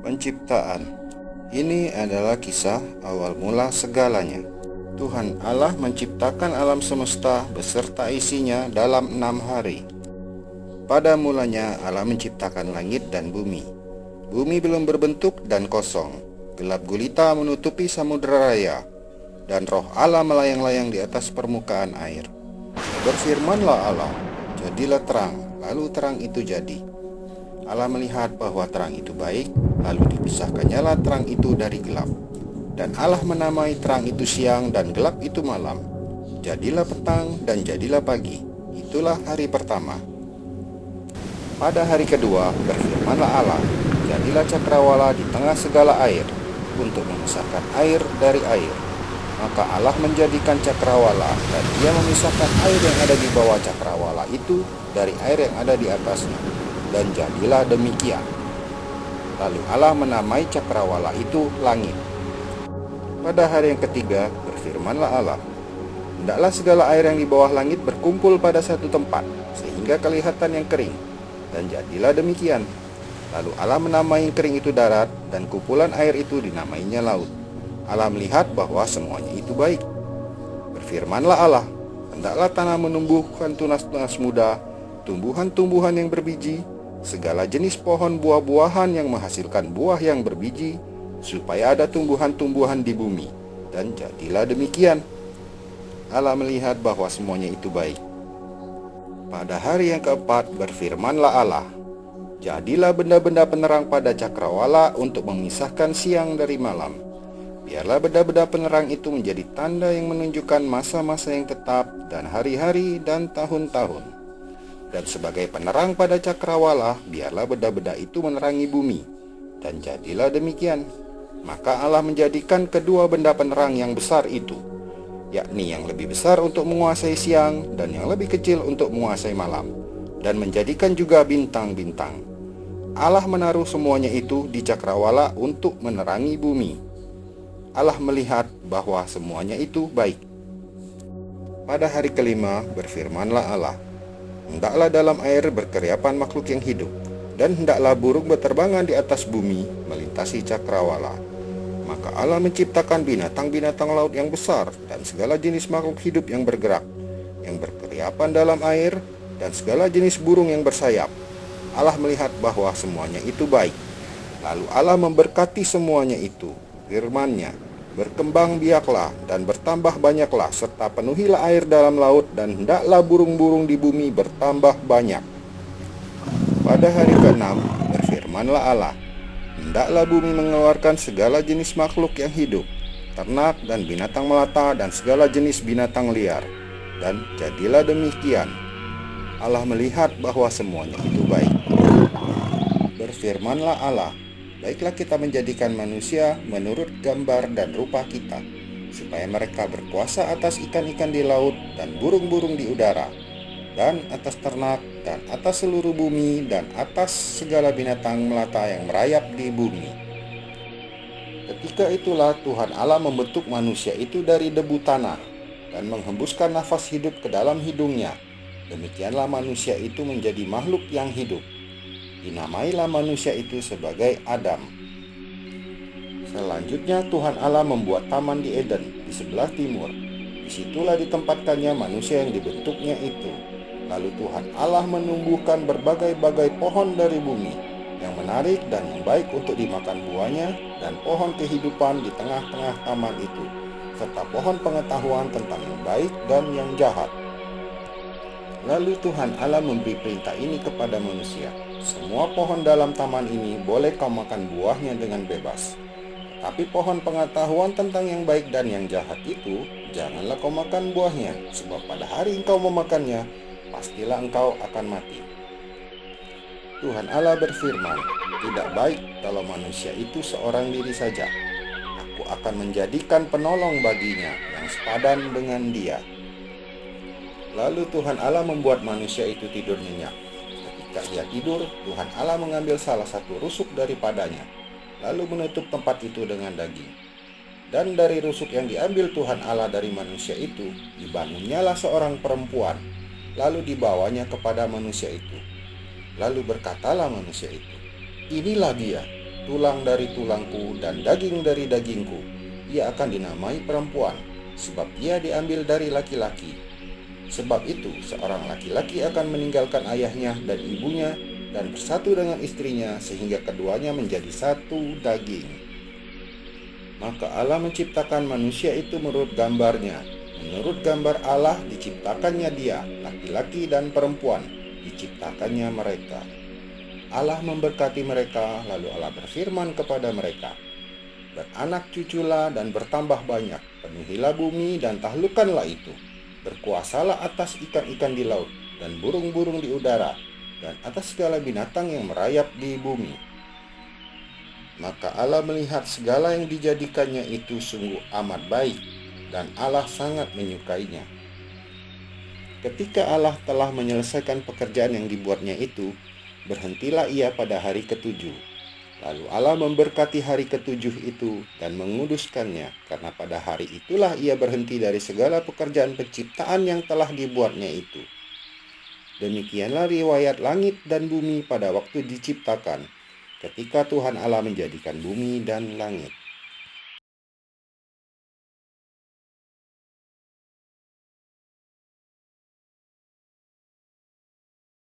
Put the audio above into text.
Penciptaan. Ini adalah kisah awal mula segalanya. Tuhan Allah menciptakan alam semesta beserta isinya dalam 6 hari. Pada mulanya Allah menciptakan langit dan bumi. Bumi belum berbentuk dan kosong. Gelap gulita menutupi samudera raya, dan roh Allah melayang-layang di atas permukaan air. Berfirmanlah Allah, jadilah terang, lalu terang itu jadi. Allah melihat bahwa terang itu baik, lalu dipisahkannyalah terang itu dari gelap. Dan Allah menamai terang itu siang dan gelap itu malam. Jadilah petang dan jadilah pagi. Itulah hari pertama. Pada hari kedua berfirmanlah Allah, jadilah cakrawala di tengah segala air, untuk memisahkan air dari air. Maka Allah menjadikan cakrawala, dan Dia memisahkan air yang ada di bawah cakrawala itu dari air yang ada di atasnya. Dan jadilah demikian. Lalu Allah menamai cakrawala itu langit. Pada hari yang ketiga berfirmanlah Allah, hendaklah segala air yang di bawah langit berkumpul pada satu tempat, sehingga kelihatan yang kering. Dan jadilah demikian. Lalu Allah menamai yang kering itu darat, dan kumpulan air itu dinamainya laut. Allah melihat bahwa semuanya itu baik. Berfirmanlah Allah, hendaklah tanah menumbuhkan tunas-tunas muda, tumbuhan-tumbuhan yang berbiji, segala jenis pohon buah-buahan yang menghasilkan buah yang berbiji, supaya ada tumbuhan-tumbuhan di bumi. Dan jadilah demikian. Allah melihat bahwa semuanya itu baik. Pada hari yang keempat berfirmanlah Allah, jadilah benda-benda penerang pada cakrawala untuk memisahkan siang dari malam. Biarlah benda-benda penerang itu menjadi tanda yang menunjukkan masa-masa yang tetap dan hari-hari dan tahun-tahun. Dan sebagai penerang pada cakrawala, biarlah benda-benda itu menerangi bumi. Dan jadilah demikian. Maka Allah menjadikan kedua benda penerang yang besar itu, yakni yang lebih besar untuk menguasai siang dan yang lebih kecil untuk menguasai malam, dan menjadikan juga bintang-bintang. Allah menaruh semuanya itu di cakrawala untuk menerangi bumi. Allah melihat bahwa semuanya itu baik. Pada hari kelima berfirmanlah Allah, hendaklah dalam air berkeriapan makhluk yang hidup, dan hendaklah burung berterbangan di atas bumi melintasi cakrawala. Maka Allah menciptakan binatang-binatang laut yang besar dan segala jenis makhluk hidup yang bergerak, yang berkeriapan dalam air, dan segala jenis burung yang bersayap. Allah melihat bahwa semuanya itu baik. Lalu Allah memberkati semuanya itu, firman-Nya, berkembang biaklah dan bertambah banyaklah, serta penuhilah air dalam laut, dan hendaklah burung-burung di bumi bertambah banyak. Pada hari ke-6 berfirmanlah Allah, hendaklah bumi mengeluarkan segala jenis makhluk yang hidup, ternak dan binatang melata dan segala jenis binatang liar. Dan jadilah demikian. Allah melihat bahwa semuanya itu baik. Berfirmanlah Allah, baiklah kita menjadikan manusia menurut gambar dan rupa kita, supaya mereka berkuasa atas ikan-ikan di laut dan burung-burung di udara, dan atas ternak, dan atas seluruh bumi, dan atas segala binatang melata yang merayap di bumi. Ketika itulah Tuhan Allah membentuk manusia itu dari debu tanah, dan menghembuskan nafas hidup ke dalam hidungnya. Demikianlah manusia itu menjadi makhluk yang hidup. Dinamailah manusia itu sebagai Adam. Selanjutnya Tuhan Allah membuat taman di Eden di sebelah timur. Disitulah ditempatkannya manusia yang dibentuknya itu. Lalu Tuhan Allah menumbuhkan berbagai-bagai pohon dari bumi, yang menarik dan yang baik untuk dimakan buahnya, dan pohon kehidupan di tengah-tengah taman itu, serta pohon pengetahuan tentang yang baik dan yang jahat. Lalu Tuhan Allah memberi perintah ini kepada manusia, semua pohon dalam taman ini boleh kau makan buahnya dengan bebas. Tapi pohon pengetahuan tentang yang baik dan yang jahat itu, janganlah kau makan buahnya, sebab pada hari engkau memakannya, pastilah engkau akan mati. Tuhan Allah berfirman, tidak baik kalau manusia itu seorang diri saja. Aku akan menjadikan penolong baginya yang sepadan dengan dia. Lalu Tuhan Allah membuat manusia itu tidur nyenyak. Ketika ia tidur, Tuhan Allah mengambil salah satu rusuk daripadanya, lalu menutup tempat itu dengan daging. Dan dari rusuk yang diambil Tuhan Allah dari manusia itu, dibangunnyalah seorang perempuan, lalu dibawanya kepada manusia itu. Lalu berkatalah manusia itu, inilah dia. tulang dari tulangku dan daging dari dagingku. Ia akan dinamai perempuan, sebab ia diambil dari laki-laki. Sebab itu, seorang laki-laki akan meninggalkan ayahnya dan ibunya dan bersatu dengan istrinya, sehingga keduanya menjadi satu daging. Maka Allah menciptakan manusia itu menurut gambarnya. Menurut gambar Allah diciptakannya dia, laki-laki dan perempuan, diciptakannya mereka. Allah memberkati mereka, lalu Allah berfirman kepada mereka, "Beranak cuculah dan bertambah banyak, penuhilah bumi dan taklukkanlah itu. Berkuasalah atas ikan-ikan di laut dan burung-burung di udara, dan atas segala binatang yang merayap di bumi." Maka Allah melihat segala yang dijadikannya itu sungguh amat baik, dan Allah sangat menyukainya. Ketika Allah telah menyelesaikan pekerjaan yang dibuatnya itu, berhentilah ia pada hari ketujuh. Lalu Allah memberkati hari ketujuh itu dan menguduskannya, karena pada hari itulah ia berhenti dari segala pekerjaan penciptaan yang telah dibuatnya itu. Demikianlah riwayat langit dan bumi pada waktu diciptakan, ketika Tuhan Allah menjadikan bumi dan langit.